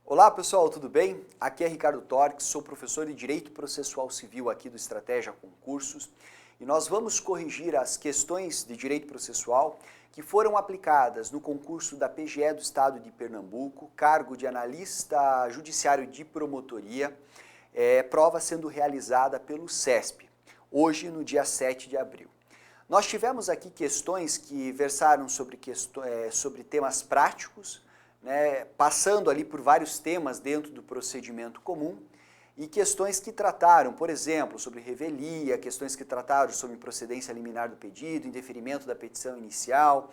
Olá pessoal, tudo bem? Aqui é Ricardo Torques, sou professor de Direito Processual Civil aqui do Estratégia Concursos e nós vamos corrigir as questões de Direito Processual que foram aplicadas no concurso da PGE do Estado de Pernambuco, cargo de analista judiciário de promotoria, prova sendo realizada pelo CESP, hoje no dia 7 de abril. Nós tivemos aqui questões que versaram sobre temas práticos, passando ali por vários temas dentro do procedimento comum e questões que trataram, por exemplo, sobre revelia, questões que trataram sobre procedência liminar do pedido, indeferimento da petição inicial,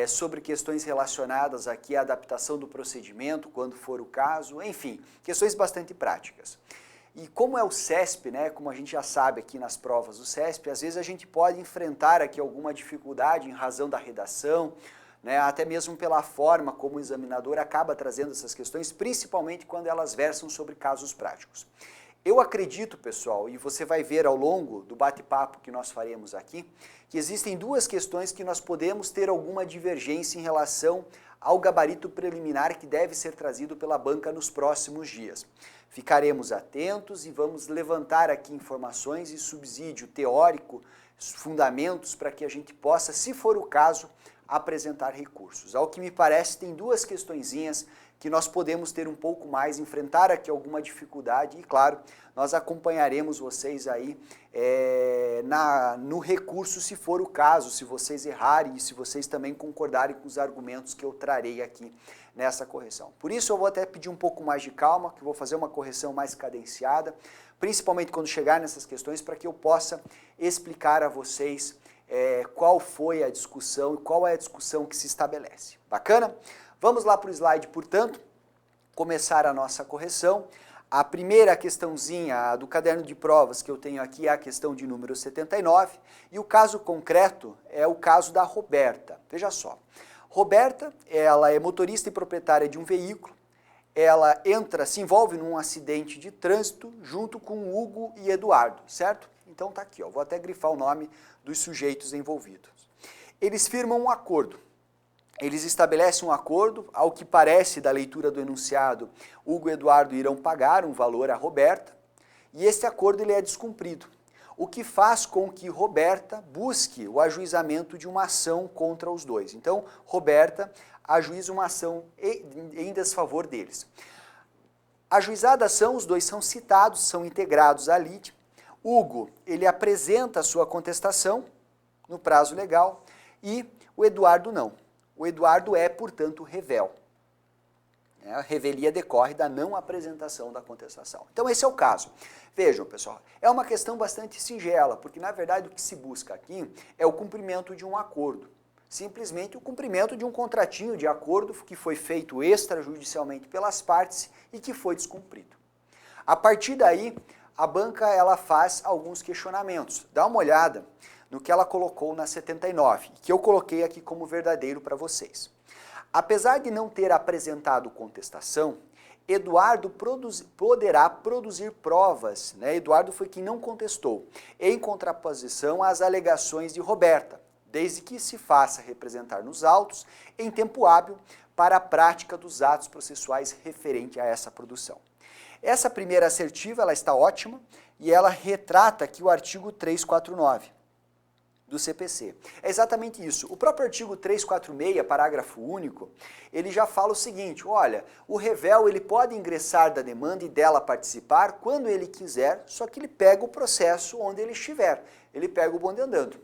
sobre questões relacionadas aqui à adaptação do procedimento, quando for o caso, enfim, questões bastante práticas. E como é o CESP, como a gente já sabe aqui nas provas do CESP, às vezes a gente pode enfrentar aqui alguma dificuldade em razão da redação, até mesmo pela forma como o examinador acaba trazendo essas questões, principalmente quando elas versam sobre casos práticos. Eu acredito, pessoal, e você vai ver ao longo do bate-papo que nós faremos aqui, que existem duas questões que nós podemos ter alguma divergência em relação ao gabarito preliminar que deve ser trazido pela banca nos próximos dias. Ficaremos atentos e vamos levantar aqui informações e subsídio teórico, fundamentos para que a gente possa, se for o caso, apresentar recursos. Ao que me parece, tem duas questõezinhas que nós podemos ter um pouco mais, enfrentar aqui alguma dificuldade e, claro, nós acompanharemos vocês aí no recurso, se for o caso, se vocês errarem e se vocês também concordarem com os argumentos que eu trarei aqui nessa correção. Por isso eu vou até pedir um pouco mais de calma, que eu vou fazer uma correção mais cadenciada, principalmente quando chegar nessas questões, para que eu possa explicar a vocês qual foi a discussão e qual é a discussão que se estabelece. Bacana? Vamos lá para o slide, portanto, começar a nossa correção. A primeira questãozinha do caderno de provas que eu tenho aqui é a questão de número 79 e o caso concreto é o caso da Roberta. Veja só, Roberta, ela é motorista e proprietária de um veículo, ela se envolve num acidente de trânsito junto com Hugo e Eduardo, certo? Então tá aqui, vou até grifar o nome dos sujeitos envolvidos. Eles firmam um acordo. Eles estabelecem um acordo, ao que parece da leitura do enunciado, Hugo e Eduardo irão pagar um valor a Roberta, e esse acordo ele é descumprido, o que faz com que Roberta busque o ajuizamento de uma ação contra os dois. Então, Roberta ajuiza uma ação em desfavor deles. Ajuizada a ação, os dois são citados, são integrados à lide. Hugo, ele apresenta a sua contestação no prazo legal e o Eduardo não. O Eduardo é, portanto, revel. A revelia decorre da não apresentação da contestação. Então esse é o caso. Vejam, pessoal, é uma questão bastante singela, porque na verdade o que se busca aqui é o cumprimento de um acordo. Simplesmente o cumprimento de um contratinho de acordo que foi feito extrajudicialmente pelas partes e que foi descumprido. A partir daí, a banca ela faz alguns questionamentos. Dá uma olhada no que ela colocou na 79, que eu coloquei aqui como verdadeiro para vocês. Apesar de não ter apresentado contestação, Eduardo poderá produzir provas, Eduardo foi quem não contestou, em contraposição às alegações de Roberta, desde que se faça representar nos autos em tempo hábil para a prática dos atos processuais referente a essa produção. Essa primeira assertiva ela está ótima e ela retrata aqui o artigo 349 do CPC. É exatamente isso. O próprio artigo 346, parágrafo único, ele já fala o seguinte, olha, o revel ele pode ingressar da demanda e dela participar quando ele quiser, só que ele pega o processo onde ele estiver, ele pega o bonde andando.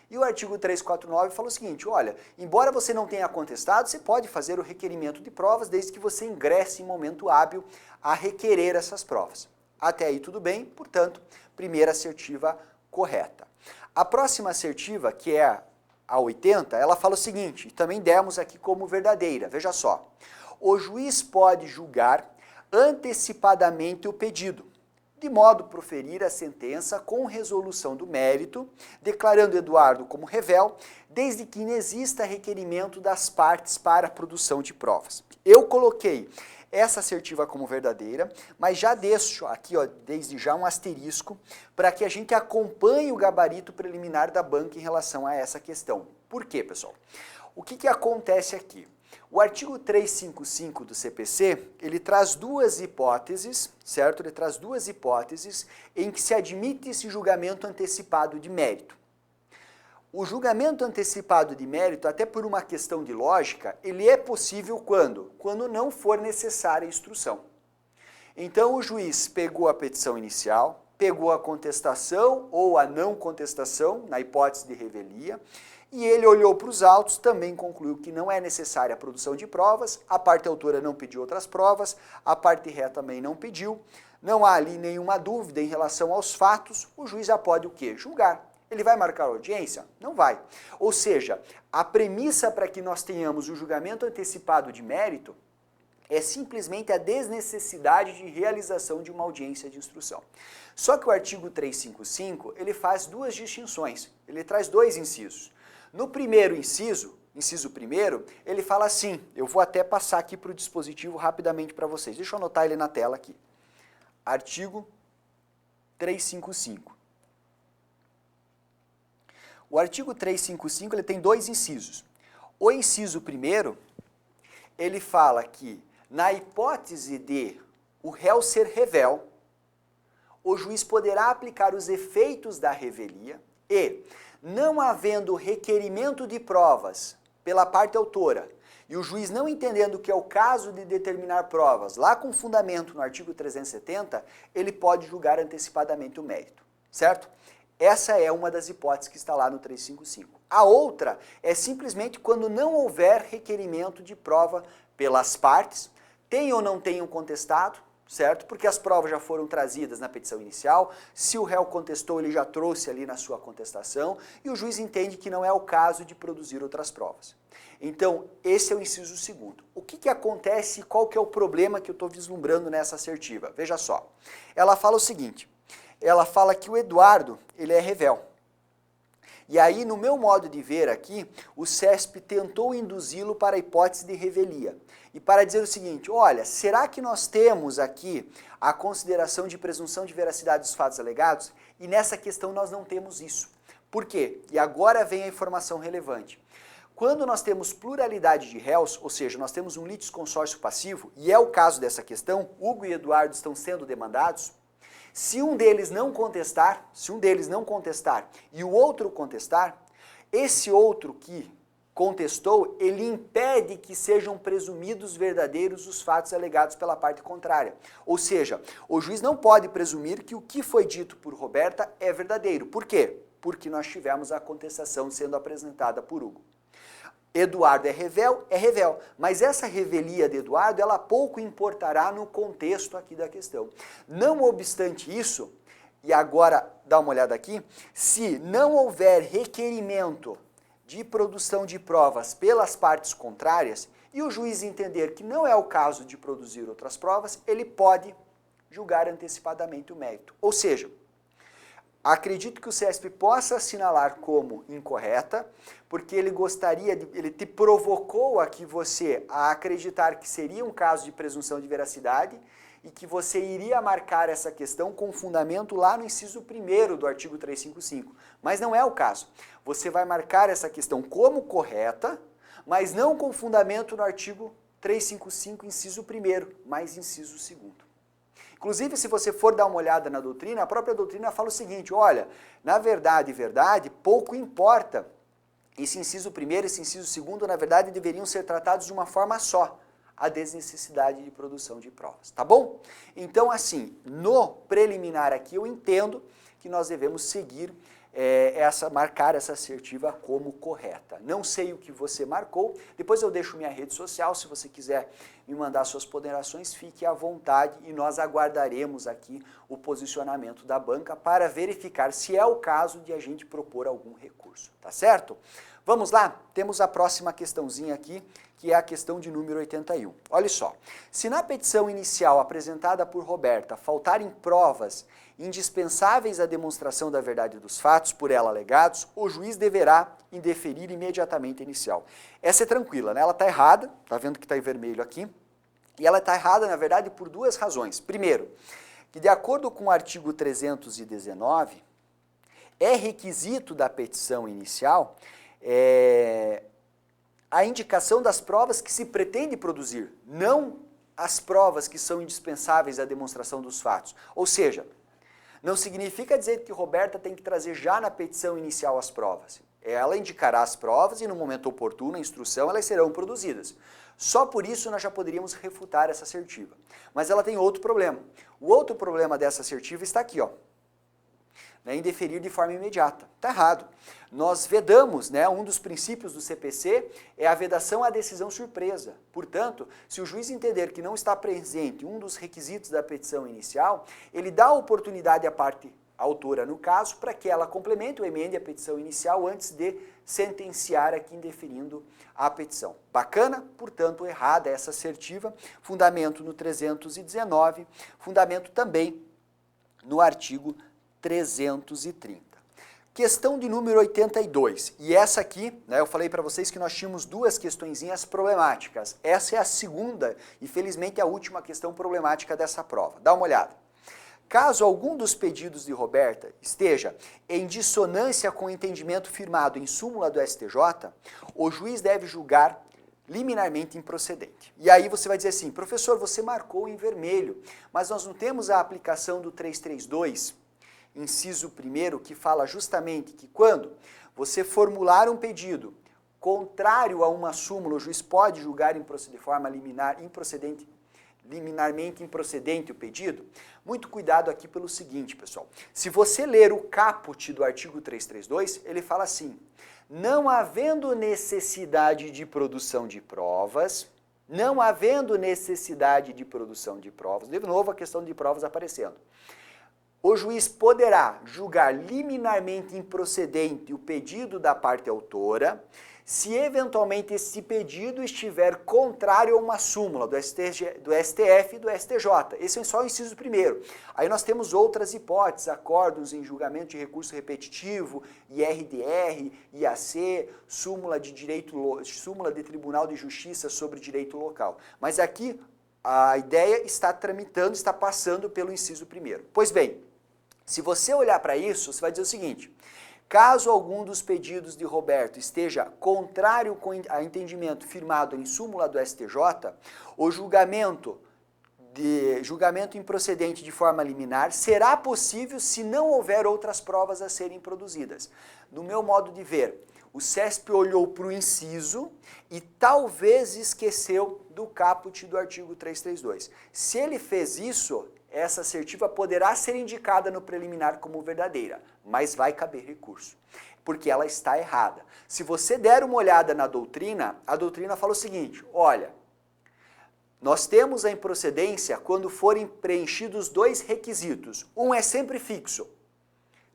E o artigo 349 fala o seguinte, olha, embora você não tenha contestado, você pode fazer o requerimento de provas desde que você ingresse em momento hábil a requerer essas provas. Até aí tudo bem, portanto, primeira assertiva correta. A próxima assertiva, que é a 80, ela fala o seguinte, também demos aqui como verdadeira, veja só. O juiz pode julgar antecipadamente o pedido, de modo a proferir a sentença com resolução do mérito, declarando Eduardo como revel, desde que inexista requerimento das partes para a produção de provas. Eu coloquei essa assertiva como verdadeira, mas já deixo aqui, desde já um asterisco, para que a gente acompanhe o gabarito preliminar da banca em relação a essa questão. Por quê, pessoal? O que acontece aqui? O artigo 355 do CPC, ele traz duas hipóteses, certo? Ele traz duas hipóteses em que se admite esse julgamento antecipado de mérito. O julgamento antecipado de mérito, até por uma questão de lógica, ele é possível quando? Quando não for necessária a instrução. Então o juiz pegou a petição inicial, pegou a contestação ou a não contestação, na hipótese de revelia, e ele olhou para os autos, também concluiu que não é necessária a produção de provas, a parte autora não pediu outras provas, a parte ré também não pediu, não há ali nenhuma dúvida em relação aos fatos, o juiz já pode o quê? Julgar. Ele vai marcar a audiência? Não vai. Ou seja, a premissa para que nós tenhamos o julgamento antecipado de mérito é simplesmente a desnecessidade de realização de uma audiência de instrução. Só que o artigo 355, ele faz duas distinções, ele traz dois incisos. No primeiro inciso, inciso primeiro, ele fala assim, eu vou até passar aqui para o dispositivo rapidamente para vocês, deixa eu anotar ele na tela aqui. Artigo 355. O artigo 355 ele tem dois incisos. O inciso primeiro, ele fala que na hipótese de o réu ser revel, o juiz poderá aplicar os efeitos da revelia e, não havendo requerimento de provas pela parte autora e o juiz não entendendo que é o caso de determinar provas, lá com fundamento no artigo 370, ele pode julgar antecipadamente o mérito, certo? Essa é uma das hipóteses que está lá no 355. A outra é simplesmente quando não houver requerimento de prova pelas partes, tenham ou não tenham contestado, certo? Porque as provas já foram trazidas na petição inicial, se o réu contestou, ele já trouxe ali na sua contestação, e o juiz entende que não é o caso de produzir outras provas. Então, esse é o inciso segundo. O que acontece e qual que é o problema que eu estou vislumbrando nessa assertiva? Veja só, ela fala o seguinte, ela fala que o Eduardo, ele é revel. E aí, no meu modo de ver aqui, o CESP tentou induzi-lo para a hipótese de revelia. E para dizer o seguinte, olha, será que nós temos aqui a consideração de presunção de veracidade dos fatos alegados? E nessa questão nós não temos isso. Por quê? E agora vem a informação relevante. Quando nós temos pluralidade de réus, ou seja, nós temos um litisconsórcio passivo, e é o caso dessa questão, Hugo e Eduardo estão sendo demandados, se um deles não contestar, e o outro contestar, esse outro que contestou, ele impede que sejam presumidos verdadeiros os fatos alegados pela parte contrária. Ou seja, o juiz não pode presumir que o que foi dito por Roberta é verdadeiro. Por quê? Porque nós tivemos a contestação sendo apresentada por Hugo. Eduardo é revel, mas essa revelia de Eduardo, ela pouco importará no contexto aqui da questão. Não obstante isso, e agora dá uma olhada aqui, se não houver requerimento de produção de provas pelas partes contrárias e o juiz entender que não é o caso de produzir outras provas, ele pode julgar antecipadamente o mérito. Ou seja, acredito que o CESP possa assinalar como incorreta, porque ele te provocou aqui você a acreditar que seria um caso de presunção de veracidade e que você iria marcar essa questão com fundamento lá no inciso 1º do artigo 355. Mas não é o caso. Você vai marcar essa questão como correta, mas não com fundamento no artigo 355, inciso 1º, mas inciso 2º. Inclusive, se você for dar uma olhada na doutrina, a própria doutrina fala o seguinte, olha, na verdade, pouco importa. Esse inciso 1º e esse inciso 2º, na verdade, deveriam ser tratados de uma forma só, a desnecessidade de produção de provas, tá bom? Então, assim, no preliminar aqui, eu entendo que nós devemos seguir marcar essa assertiva como correta. Não sei o que você marcou, depois eu deixo minha rede social, se você quiser me mandar suas ponderações, fique à vontade e nós aguardaremos aqui o posicionamento da banca para verificar se é o caso de a gente propor algum recurso, tá certo? Vamos lá? Temos a próxima questãozinha aqui, que é a questão de número 81. Olha só, se na petição inicial apresentada por Roberta faltarem provas indispensáveis à demonstração da verdade dos fatos por ela alegados, o juiz deverá indeferir imediatamente a inicial. Essa é tranquila, né? Ela está errada, tá vendo que está em vermelho aqui, e ela está errada, na verdade, por duas razões. Primeiro, que de acordo com o artigo 319, é requisito da petição inicial a indicação das provas que se pretende produzir, não as provas que são indispensáveis à demonstração dos fatos. Ou seja, não significa dizer que Roberta tem que trazer já na petição inicial as provas. Ela indicará as provas e no momento oportuno, a instrução, elas serão produzidas. Só por isso nós já poderíamos refutar essa assertiva. Mas ela tem outro problema. O outro problema dessa assertiva está aqui, ó. Em deferir de forma imediata. Está errado. Nós vedamos, um dos princípios do CPC é a vedação à decisão surpresa. Portanto, se o juiz entender que não está presente um dos requisitos da petição inicial, ele dá a oportunidade à parte autora, no caso, para que ela complemente ou emende a petição inicial antes de sentenciar aqui indeferindo a petição. Bacana? Portanto, errada essa assertiva. Fundamento no 319, fundamento também no artigo 330. Questão de número 82. E essa aqui, eu falei para vocês que nós tínhamos duas questõezinhas problemáticas. Essa é a segunda e, felizmente, a última questão problemática dessa prova. Dá uma olhada. Caso algum dos pedidos de Roberta esteja em dissonância com o entendimento firmado em súmula do STJ, o juiz deve julgar liminarmente improcedente. E aí você vai dizer assim, professor, você marcou em vermelho, mas nós não temos a aplicação do 332, inciso 1º, que fala justamente que quando você formular um pedido contrário a uma súmula, o juiz pode julgar de forma liminarmente improcedente o pedido. Muito cuidado aqui pelo seguinte, pessoal. Se você ler o caput do artigo 332, ele fala assim, não havendo necessidade de produção de provas, de novo a questão de provas aparecendo, o juiz poderá julgar liminarmente improcedente o pedido da parte autora, se eventualmente esse pedido estiver contrário a uma súmula do STF e do STJ. Esse é só o inciso 1º. Aí nós temos outras hipóteses, acordos em julgamento de recurso repetitivo, IRDR, IAC, súmula de Tribunal de Justiça sobre direito local. Mas aqui a ideia está tramitando, está passando pelo inciso 1º. Pois bem, se você olhar para isso, você vai dizer o seguinte, caso algum dos pedidos de Roberto esteja contrário a entendimento firmado em súmula do STJ, o julgamento improcedente de forma liminar será possível se não houver outras provas a serem produzidas. No meu modo de ver, o CESP olhou para o inciso e talvez esqueceu do caput do artigo 332. Se ele fez isso, essa assertiva poderá ser indicada no preliminar como verdadeira, mas vai caber recurso, porque ela está errada. Se você der uma olhada na doutrina, a doutrina fala o seguinte, olha, nós temos a improcedência quando forem preenchidos dois requisitos. Um é sempre fixo,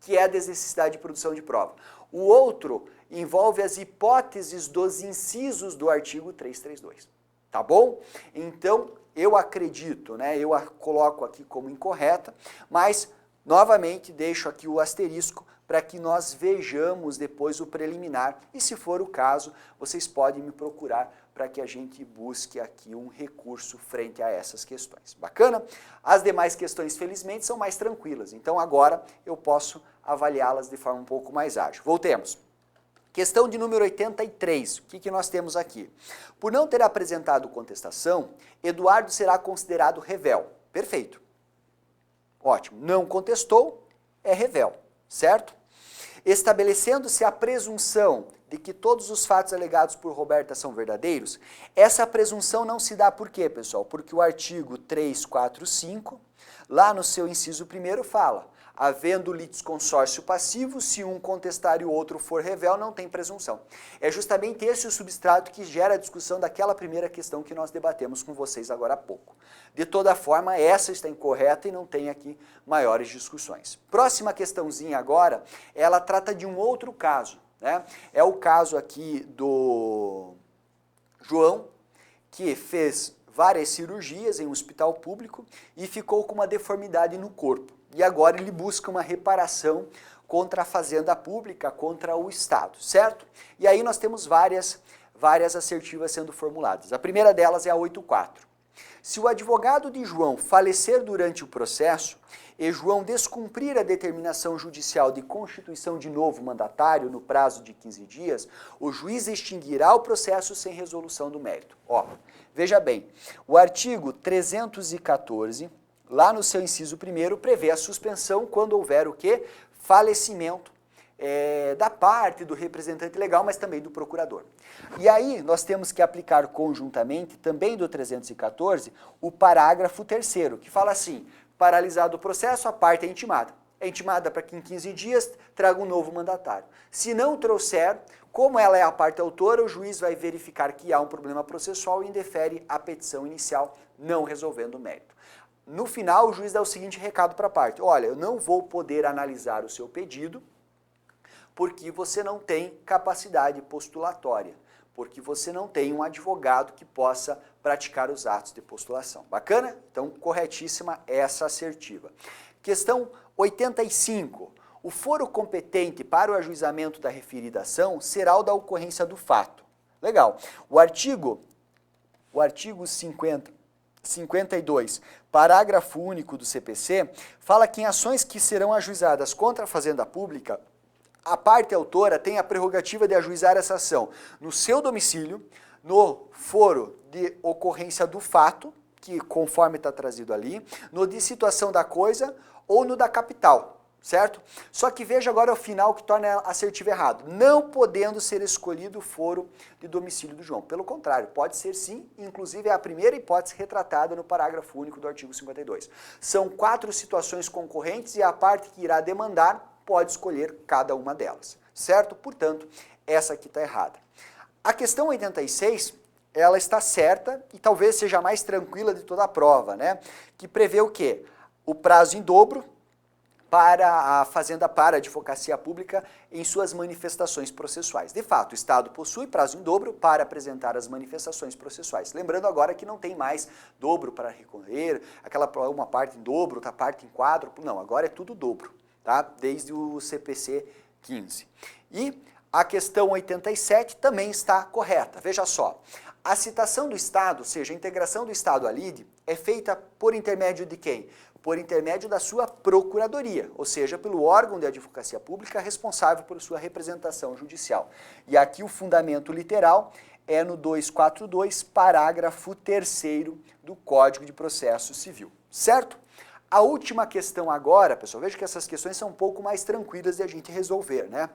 que é a desnecessidade de produção de prova. O outro envolve as hipóteses dos incisos do artigo 332. Tá bom? Então, eu acredito, eu a coloco aqui como incorreta, mas, novamente, deixo aqui o asterisco para que nós vejamos depois o preliminar e, se for o caso, vocês podem me procurar para que a gente busque aqui um recurso frente a essas questões. Bacana? As demais questões, felizmente, são mais tranquilas, então agora eu posso avaliá-las de forma um pouco mais ágil. Voltemos. Questão de número 83, o que nós temos aqui? Por não ter apresentado contestação, Eduardo será considerado revel. Perfeito. Ótimo. Não contestou, é revel, certo? Estabelecendo-se a presunção de que todos os fatos alegados por Roberta são verdadeiros, essa presunção não se dá por quê, pessoal? Porque o artigo 345, lá no seu inciso 1º, fala, havendo litisconsórcio passivo, se um contestar e o outro for revel, não tem presunção. É justamente esse o substrato que gera a discussão daquela primeira questão que nós debatemos com vocês agora há pouco. De toda forma, essa está incorreta e não tem aqui maiores discussões. Próxima questãozinha agora, ela trata de um outro caso, É o caso aqui do João, que fez várias cirurgias em um hospital público e ficou com uma deformidade no corpo. E agora ele busca uma reparação contra a fazenda pública, contra o Estado, certo? E aí nós temos várias assertivas sendo formuladas. A primeira delas é a 84. Se o advogado de João falecer durante o processo e João descumprir a determinação judicial de constituição de novo mandatário no prazo de 15 dias, o juiz extinguirá o processo sem resolução do mérito. Ó, veja bem, o artigo 314, lá no seu inciso 1º, prevê a suspensão quando houver o quê? Falecimento da parte do representante legal, mas também do procurador. E aí nós temos que aplicar conjuntamente, também do 314, o parágrafo 3º, que fala assim: paralisado o processo, a parte é intimada. É intimada para que em 15 dias traga um novo mandatário. Se não trouxer, como ela é a parte autora, o juiz vai verificar que há um problema processual e indefere a petição inicial, não resolvendo o mérito. No final, o juiz dá o seguinte recado para a parte: olha, eu não vou poder analisar o seu pedido, porque você não tem capacidade postulatória, porque você não tem um advogado que possa praticar os atos de postulação. Bacana? Então, corretíssima essa assertiva. Questão 85. O foro competente para o ajuizamento da referida ação será o da ocorrência do fato. Legal. O artigo 52, parágrafo único do CPC, fala que em ações que serão ajuizadas contra a Fazenda Pública, a parte autora tem a prerrogativa de ajuizar essa ação no seu domicílio, no foro de ocorrência do fato, que conforme está trazido ali, no de situação da coisa ou no da capital, certo? Só que veja agora o final que torna assertivo errado. Não podendo ser escolhido o foro de domicílio do João. Pelo contrário, pode ser sim, inclusive é a primeira hipótese retratada no parágrafo único do artigo 52. São 4 situações concorrentes e a parte que irá demandar pode escolher cada uma delas, certo? Portanto, essa aqui está errada. A questão 86, ela está certa e talvez seja a mais tranquila de toda a prova, né? Que prevê o quê? O prazo em dobro para a Fazenda para a Advocacia Pública em suas manifestações processuais. De fato, o Estado possui prazo em dobro para apresentar as manifestações processuais. Lembrando agora que não tem mais dobro para recorrer, uma parte em dobro, outra parte em quádruplo, não, agora é tudo dobro. Tá? Desde o CPC 15. E a questão 87 também está correta. Veja só, a citação do Estado, ou seja, a integração do Estado à lide, é feita por intermédio de quem? Por intermédio da sua procuradoria, ou seja, pelo órgão de advocacia pública responsável por sua representação judicial. E aqui o fundamento literal é no 242, parágrafo 3º do Código de Processo Civil, certo? A última questão agora, pessoal, veja que essas questões são um pouco mais tranquilas de a gente resolver, né?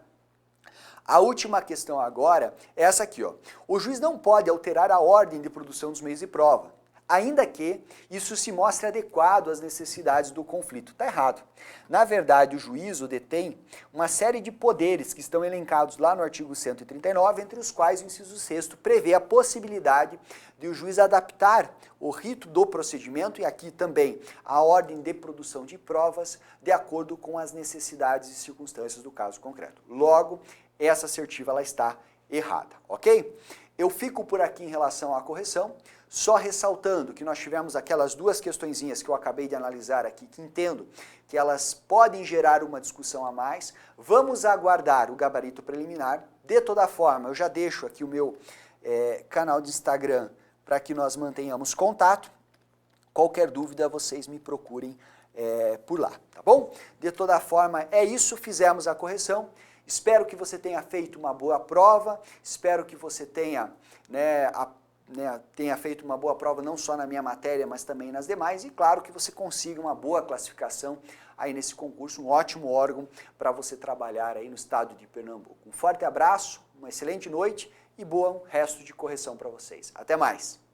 A última questão agora é essa aqui, ó. O juiz não pode alterar a ordem de produção dos meios de prova, ainda que isso se mostre adequado às necessidades do conflito. Está errado. Na verdade, o juízo detém uma série de poderes que estão elencados lá no artigo 139, entre os quais o inciso 6º prevê a possibilidade de o juiz adaptar o rito do procedimento e aqui também a ordem de produção de provas de acordo com as necessidades e circunstâncias do caso concreto. Logo, essa assertiva ela está errada, ok? Eu fico por aqui em relação à correção, só ressaltando que nós tivemos aquelas 2 questõezinhas que eu acabei de analisar aqui, que entendo que elas podem gerar uma discussão a mais. Vamos aguardar o gabarito preliminar. De toda forma, eu já deixo aqui o meu canal de Instagram para que nós mantenhamos contato. Qualquer dúvida, vocês me procurem por lá, tá bom? De toda forma, é isso, fizemos a correção. Espero que você tenha feito uma boa prova, espero que você tenha feito uma boa prova não só na minha matéria, mas também nas demais, e claro que você consiga uma boa classificação aí nesse concurso, um ótimo órgão para você trabalhar aí no estado de Pernambuco. Um forte abraço, uma excelente noite e bom resto de correção para vocês. Até mais!